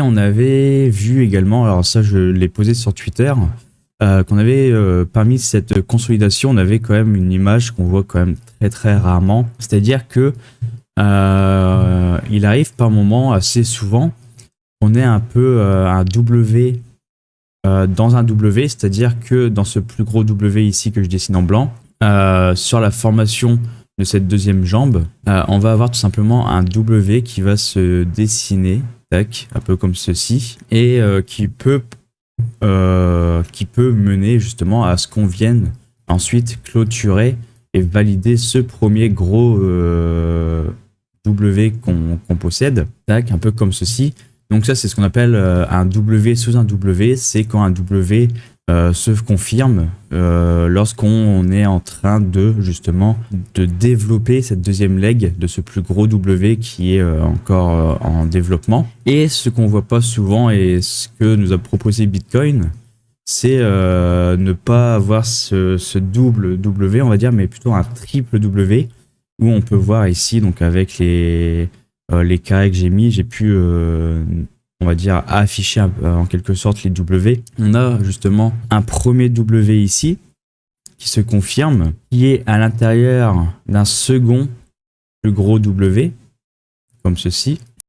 on avait vu également, alors ça je l'ai posé sur Twitter, qu'on avait parmi cette consolidation, on avait quand même une image qu'on voit quand même très très rarement. C'est-à-dire que il arrive par moment, assez souvent, on est un peu un W dans un W, c'est-à-dire que dans ce plus gros W ici que je dessine en blanc, sur la formation de cette deuxième jambe, on va avoir tout simplement un W qui va se dessiner, tac, un peu comme ceci, et qui peut mener justement à ce qu'on vienne ensuite clôturer et valider ce premier gros W qu'on possède, tac, un peu comme ceci. Donc ça, c'est ce qu'on appelle un W sous un W, c'est quand un W se confirme lorsqu'on est en train de justement de développer cette deuxième leg de ce plus gros W qui est encore en développement. Et ce qu'on voit pas souvent et ce que nous a proposé Bitcoin, c'est ne pas avoir ce double W, on va dire, mais plutôt un triple W, où on peut voir ici, donc avec les carrés que j'ai mis, j'ai pu, on va dire, afficher en quelque sorte les W. On a justement un premier W ici, qui se confirme, qui est à l'intérieur d'un second plus gros W, comme ceci.